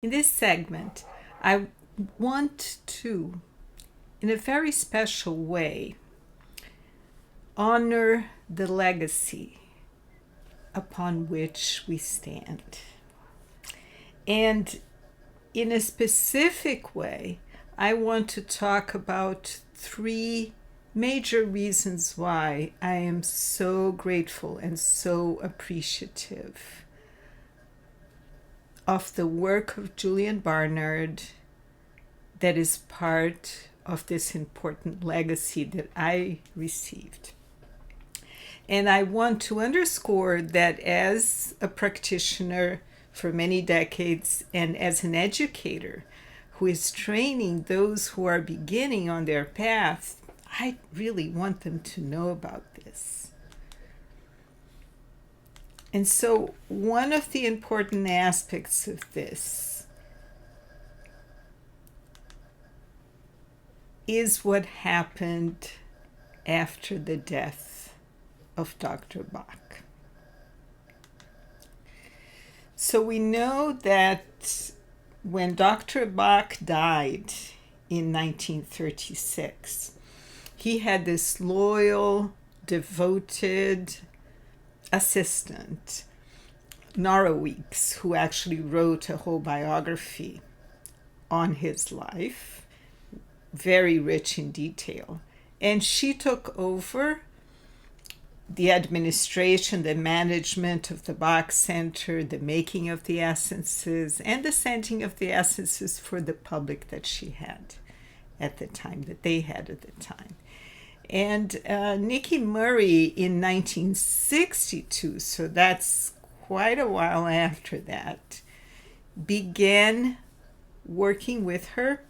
In this segment, I want to, in a very special way, honor the legacy upon which we stand. And in a specific way, I want to talk about three major reasons why I am so grateful and so appreciative of the work of Julian Barnard that is part of this important legacy that I received. And I want to underscore that as a practitioner for many decades and as an educator who is training those who are beginning on their path, I really want them to know about this. And so one of the important aspects of this is what happened after the death of Dr. Bach. So we know that when Dr. Bach died in 1936, he had this loyal, devoted assistant, Nora Weeks, who actually wrote a whole biography on his life, very rich in detail. And she took over the administration, the management of the Bach Center, the making of the essences, and the sending of the essences for the public that she had at the time, that they had at the time. And Nicky Murray in 1962, so that's quite a while after that, began working with her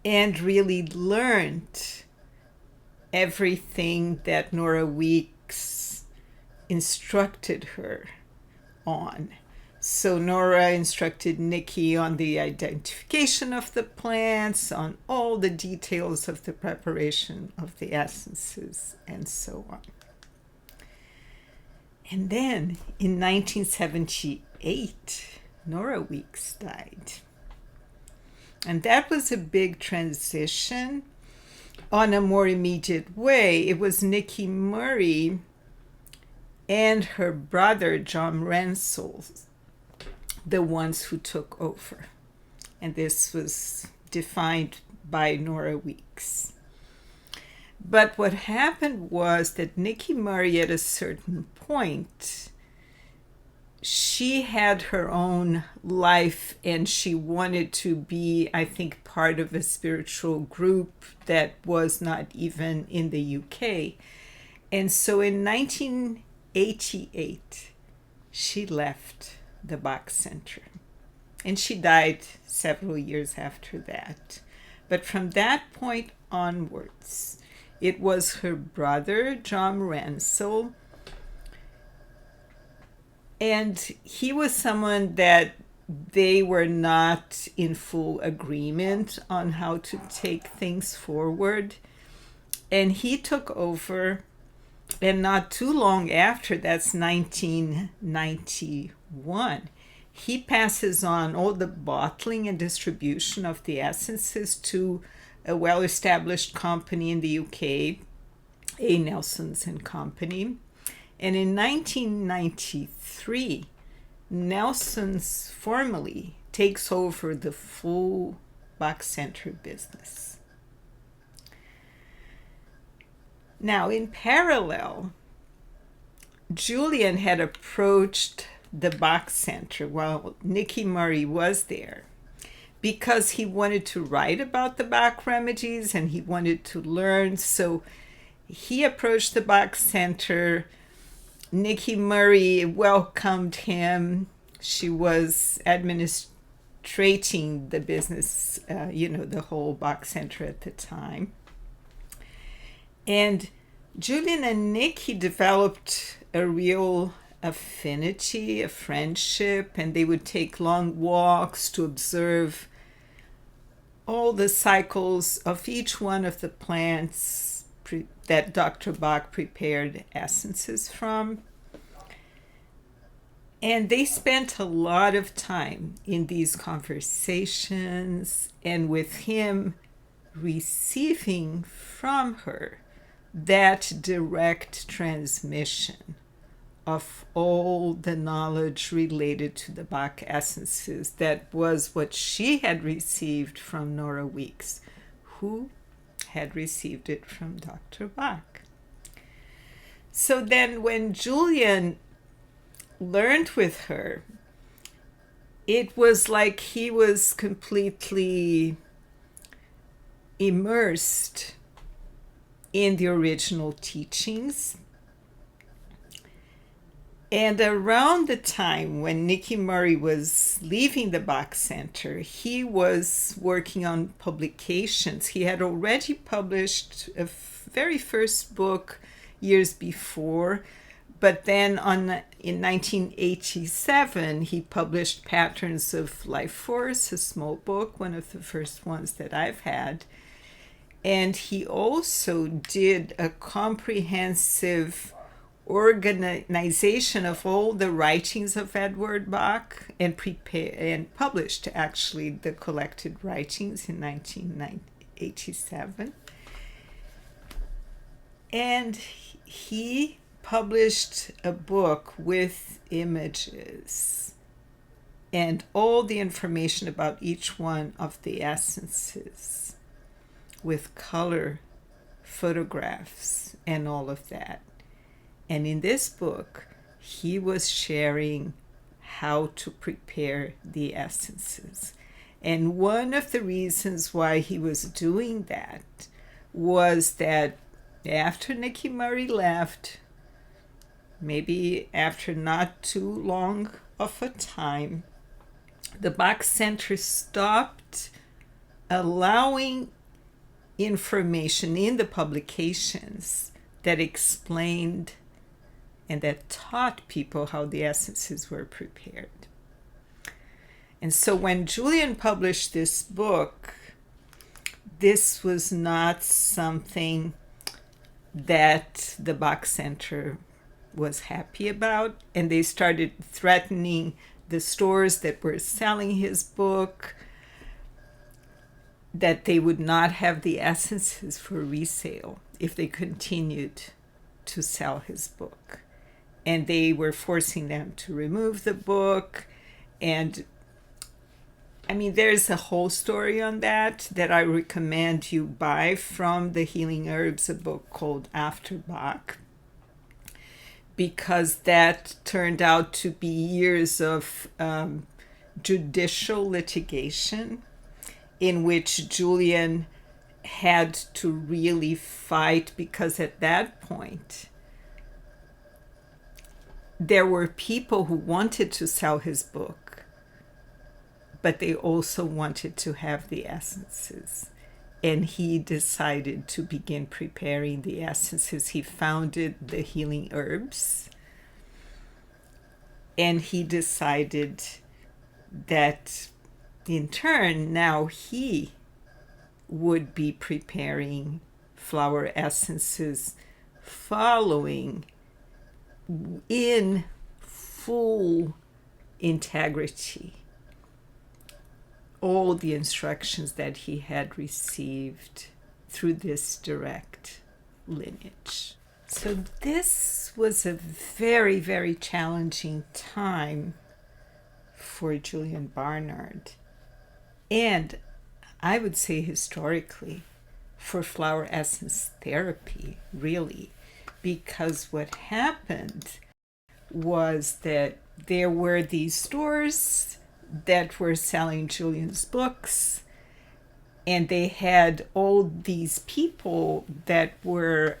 and really learned everything that Nora Weeks instructed her on. So Nora instructed Nicky on the identification of the plants, on all the details of the preparation of the essences, and so on. And then in 1978, Nora Weeks died. And that was a big transition. On a more immediate way, it was Nicky Murray and her brother, John Rensel, the ones who took over. And this was defined by Nora Weeks. But what happened was that Nicky Murray, at a certain point, she had her own life and she wanted to be, I think, part of a spiritual group that was not even in the UK. And so in 1988, she left the Bach Center. And she died several years after that. But from that point onwards, it was her brother, John Rensel, and he was someone that they were not in full agreement on how to take things forward. And he took over, and not too long after, that's 1991, he passes on all the bottling and distribution of the essences to a well-established company in the UK, A. Nelson's and Company. And in 1993, Nelson's formally takes over the full Bach Center business. Now, in parallel, Julian had approached the Bach Center while Nicky Murray was there because he wanted to write about the Bach remedies and he wanted to learn. So he approached the Bach Center. Nicky Murray welcomed him. She was administrating the business, the whole Bach Center at the time. And Julian and Nicky developed a real affinity, a friendship, and they would take long walks to observe all the cycles of each one of the plants that Dr. Bach prepared essences from. And they spent a lot of time in these conversations and with him receiving from her that direct transmission of all the knowledge related to the Bach essences. That was what she had received from Nora Weeks, who had received it from Dr. Bach. So then when Julian learned with her, it was like he was completely immersed in the original teachings. And around the time when Nicky Murray was leaving the Bach Center, he was working on publications. He had already published a very first book years before, but then in 1987, he published Patterns of Life Force, a small book, one of the first ones that I've had. And he also did a comprehensive organization of all the writings of Edward Bach and published actually the collected writings in 1987. And he published a book with images and all the information about each one of the essences, with color photographs and all of that. And in this book, he was sharing how to prepare the essences. And one of the reasons why he was doing that was that after Nicky Murray left, maybe after not too long of a time, the Bach Center stopped allowing information in the publications that explained and that taught people how the essences were prepared. And so when Julian published this book, this was not something that the Bach Center was happy about, and they started threatening the stores that were selling his book that they would not have the essences for resale if they continued to sell his book. And they were forcing them to remove the book. And I mean, there's a whole story on that I recommend you buy from the Healing Herbs, a book called After Bach, because that turned out to be years of judicial litigation in which Julian had to really fight, because at that point there were people who wanted to sell his book, but they also wanted to have the essences. And he decided to begin preparing the essences. He founded the Healing Herbs, and he decided that in turn now he would be preparing flower essences following in full integrity all the instructions that he had received through this direct lineage. So this was a very, very challenging time for Julian Barnard, and I would say historically for flower essence therapy, really, because what happened was that there were these stores that were selling Julian's books, and they had all these people that were,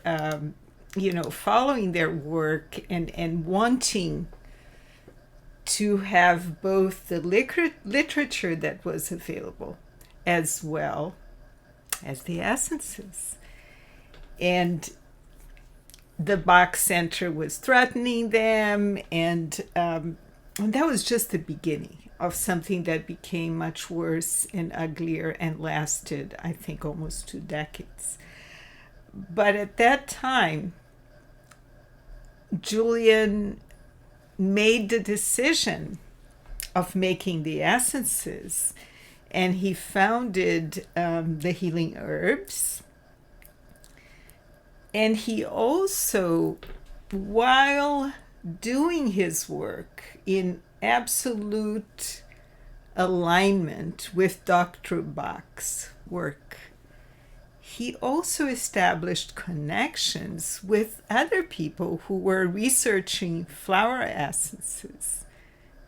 following their work and wanting to have both the literature that was available as well as the essences. And the Bach Center was threatening them, and that was just the beginning of something that became much worse and uglier and lasted, I think, almost 2 decades. But at that time, Julian made the decision of making the essences, and he founded the healing herbs. And he also, while doing his work in absolute alignment with Dr. Bach's work, he also established connections with other people who were researching flower essences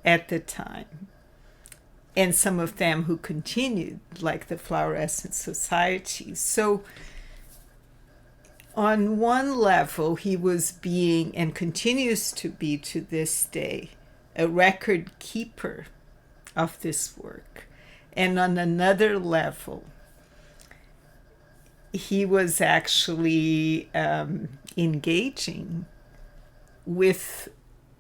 at the time, and some of them who continued, like the Flower Essence Society. So on one level, he was being, and continues to be to this day, a record keeper of this work. And on another level, he was actually engaging with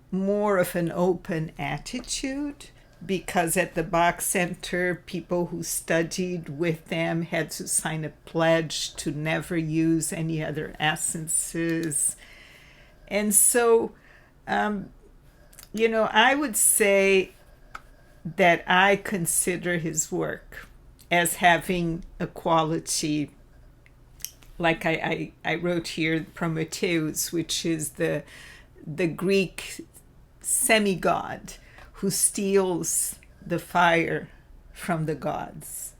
more of an open attitude, because at the Bach Center, people who studied with them had to sign a pledge to never use any other essences. And so, I would say that I consider his work as having a quality, like I wrote here, Prometheus, which is the Greek semigod who steals the fire from the gods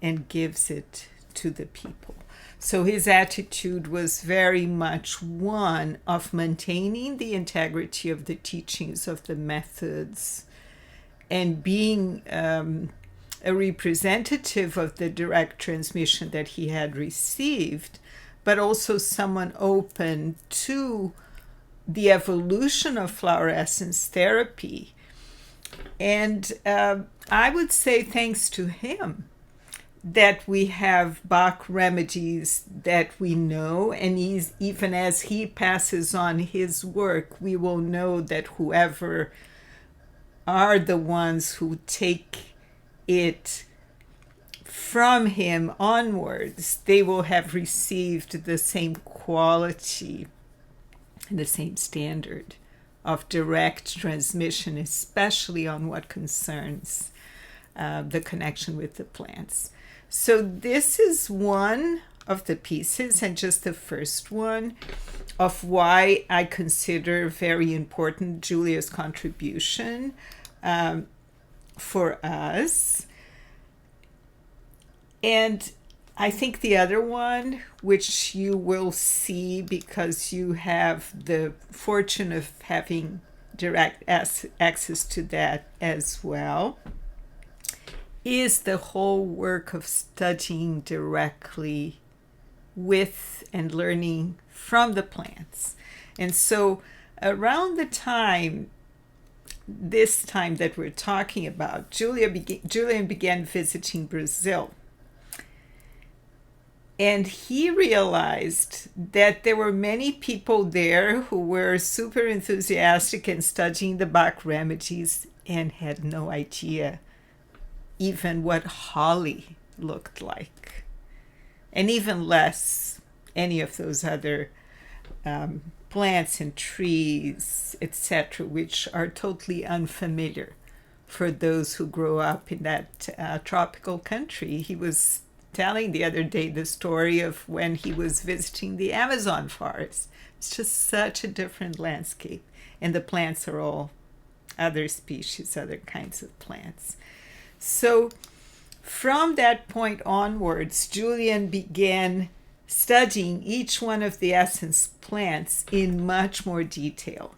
and gives it to the people. So his attitude was very much one of maintaining the integrity of the teachings of the methods, and being a representative of the direct transmission that he had received, but also someone open to the evolution of flower essence therapy. And I would say, thanks to him, that we have Bach remedies that we know, and even as he passes on his work, we will know that whoever are the ones who take it from him onwards, they will have received the same quality and the same standard of direct transmission, especially on what concerns the connection with the plants. So this is one of the pieces, and just the first one, of why I consider very important Julia's contribution for us. And I think the other one, which you will see because you have the fortune of having direct access to that as well, is the whole work of studying directly with and learning from the plants. And so around the time, this time that we're talking about, Julian began visiting Brazil. And he realized that there were many people there who were super enthusiastic in studying the Bach remedies and had no idea even what holly looked like, and even less any of those other plants and trees, etc., which are totally unfamiliar for those who grow up in that tropical country. He was telling the other day the story of when he was visiting the Amazon forest. It's just such a different landscape, and the plants are all other species, other kinds of plants. So from that point onwards, Julian began studying each one of the essence plants in much more detail.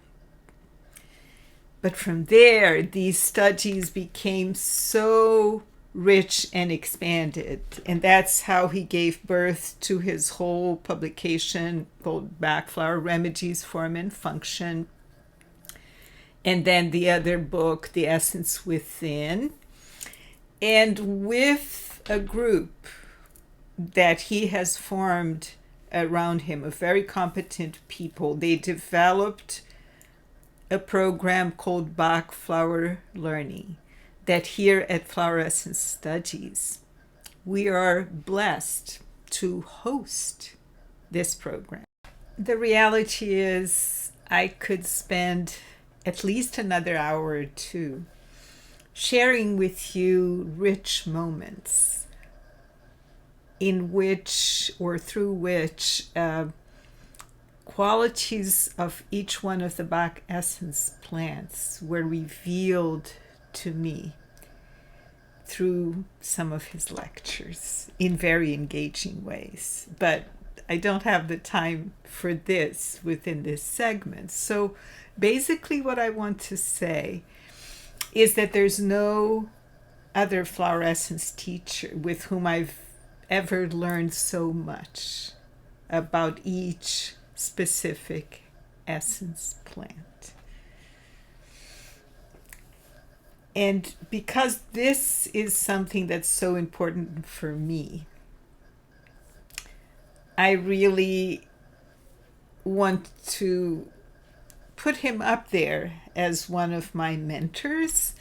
But from there, these studies became so rich and expanded, and that's how he gave birth to his whole publication called Bach Flower Remedies, Form and Function, and then the other book, The Essence Within. And with a group that he has formed around him of very competent people, they developed a program called Bach Flower Learning, that here at Flower Essence Studies, we are blessed to host this program. The reality is, I could spend at least another hour or two, sharing with you rich moments in which or through which qualities of each one of the Bach essence plants were revealed to me through some of his lectures in very engaging ways. But I don't have the time for this within this segment. So basically what I want to say is that there's no other flower essence teacher with whom I've ever learned so much about each specific essence plant. And because this is something that's so important for me, I really want to put him up there as one of my mentors,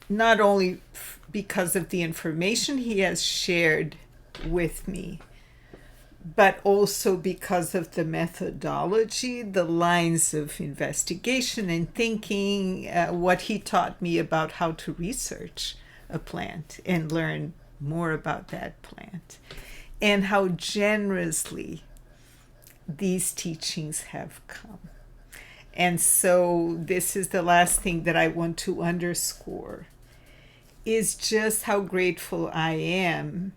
not only because of the information he has shared with me, but also because of the methodology, the lines of investigation and thinking, what he taught me about how to research a plant and learn more about that plant, and how generously these teachings have come. And so this is the last thing that I want to underscore, is just how grateful I am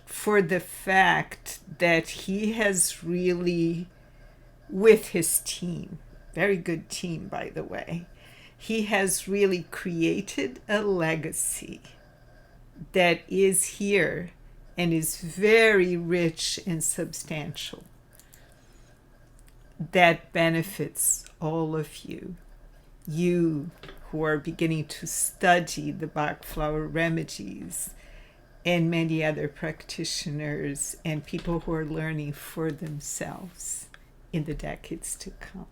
for the fact that he has really, with his team, very good team, by the way, he has really created a legacy that is here and is very rich and substantial, that benefits all of you who are beginning to study the Bach flower remedies, and many other practitioners and people who are learning for themselves in the decades to come.